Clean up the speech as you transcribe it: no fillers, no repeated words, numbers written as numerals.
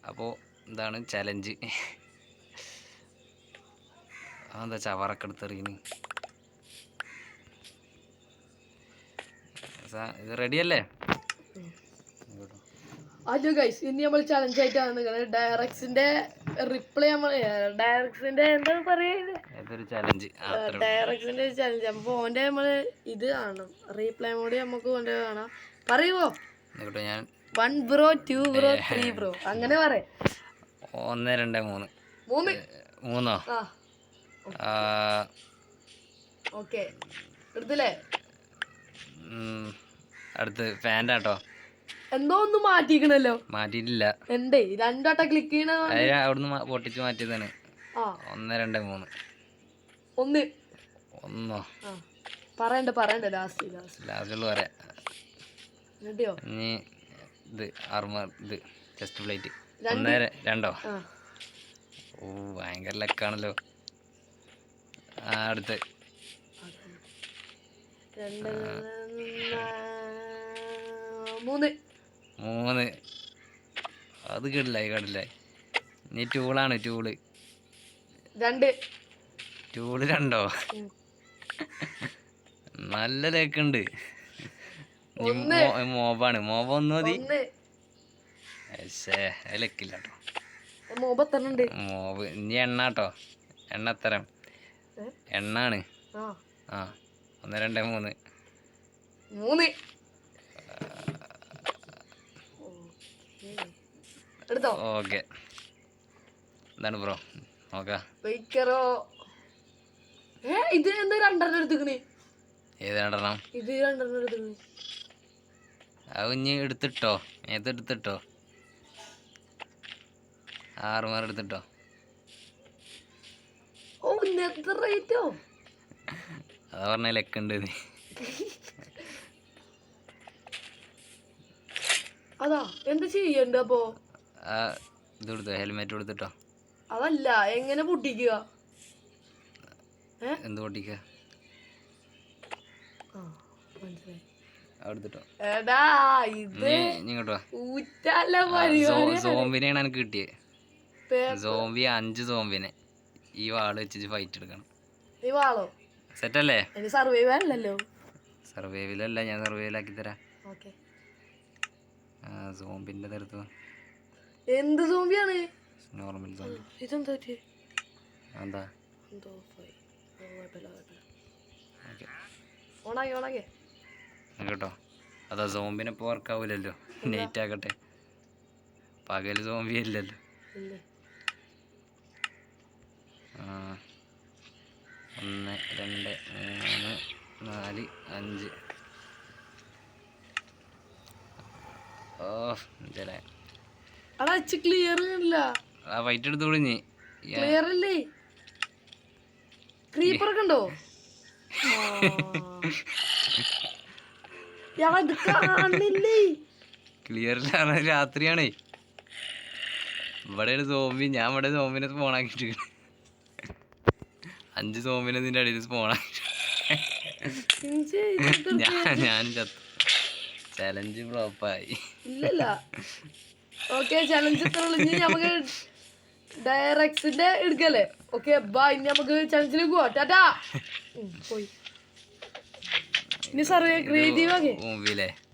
അപ്പോൾ ഇതാണ് ചലഞ്ച്. അതെന്താ ചവറൊക്കെ എടുത്തെറിയുന്നു. ഇത് റെഡിയല്ലേ? ഹലോ ഗൈസ്, ഇനി നമ്മൾ ചലഞ്ച് ആയിട്ടാണ് നിൽക്കുന്നത്. ഡയറക്സിന്റെ റിപ്ലൈ ഡയറക്സിന്റെ എന്താ പറയുക, ഡയറക്സിന്റെ ചലഞ്ച്. അപ്പൊ ഓന്റെ നമ്മള് ഇത് കാണണം, റീപ്ലൈ മോഡ് നമുക്ക് ഓന്റെ കാണാം. പറയുവോ? ഞാൻ 1 ബ്രോ 2 ബ്രോ 3 ബ്രോ അങ്ങനെ പറ. 1 2 3 3 ഓക്കെ എടുത്തില്ലേ? അടുത്ത് ഫാൻറ്റാട്ടോ. എന്തോ ഒന്ന് മാറ്റിക്കണല്ലോ. മാറ്റിയിട്ടില്ല. എന്തേ രണ്ടോട്ടം ക്ലിക്ക് ചെയ്യണ അവിടുന്ന് പൊട്ടിച്ച് മാറ്റിയതാണ്. 1 2 3 ഒന്നോ പറയണ്ട ലാസ്റ്റ് പറയാ. ഇനി ഇത് ആർമർ, ഇത് ചെസ്റ്റ് പ്ലേറ്റ് 1 2. ഓ ഭയങ്കര ലക്കാണല്ലോ. അടുത്ത് 2 3 അത് കേടില്ലായി. ഇനി ടൂളാണ്. ടൂള് 2 2 നല്ല ലേക്കുണ്ട്. മോബാണ്. മോബ 1 മതി. പക്ഷേ അത് ലക്കില്ല കേട്ടോ. മോബ് ഇനി എണ്ണ കേട്ടോ. എണ്ണ എത്തരം എണ്ണാണ്. 1 2 3 ഓക്കെ. എന്താണ് ബ്രോ നോക്കാം. ഇത് എന്താ 2 എടുത്തിക്കണേ? ഏത് 2? ഇത് 2 എടുത്തിക്കണേ. അത് ഇനി എടുത്തിട്ടോ. എടുത്തിട്ടോ. ആർമർ എടുത്തിട്ടോ. അതാ പറഞ്ഞ ലക്കുണ്ട്. അതാ എന്താ ചെയ്യണ്ട അപ്പൊ? ഇത് കൊടുത്തോ, ഹെൽമെറ്റ് കൊടുത്തിട്ടോ. അതല്ല എങ്ങനെ പൊട്ടിക്കുക? എന്ത് പൊട്ടിക്കുക? എടുത്തിട്ടോ. സോംബിനെയാണ് എനിക്ക് കിട്ടിയത്. സോംബി 5 സോംബിനെ ഈ വാള് വെച്ച് ഫൈറ്റ് എടുക്കണം. സെറ്റല്ലേ? സർവൈവലല്ല, ഞാൻ സർവൈവലാക്കി തരാം. സോംബിന്റെ തരത്ത് എന്ത് സോംബിയാണ്? Normal zombie. എന്താ കേട്ടോ? അതാ സോംബിനെ ഇപ്പോൾ വർക്കാവൂലല്ലോ. നൈറ്റ് ആക്കട്ടെ. പകല് സോംബി ഇല്ലല്ലോ. 1 2 3 4 5. ക്ലിയർ ഫൈറ്റ് എടുത്തു വിളിഞ്ഞ്. ക്ലിയർ അല്ലേ? ക്രീപ്പർ ഒക്കെ ഉണ്ടോ? ക്ലിയറിലാണ്. രാത്രിയാണേ. ഇവിടെ സോംബി. ഞാൻ ഇവിടെ സോംബിനെ സ്പോണാക്കിട്ട് 5 സോംബിനെ ഇതിൻ്റെ അടിയിൽ സ്പോണാക്കി ഞാൻ ചത്തു. ചലഞ്ച് ഫ്ലോപ്പായി. ഇല്ലല്ല. ഓക്കെ, ചലഞ്ച് നമുക്ക് ഡയറക്സിന്റെ എടുക്കല്ലേ? Okay bye. ഇനി നമുക്ക് ചലഞ്ചിലേക്ക് പോവാ. ടാറ്റാ. പോയി. ഇനി സർവേ ക്രിയേറ്റീവ് ആക്കി.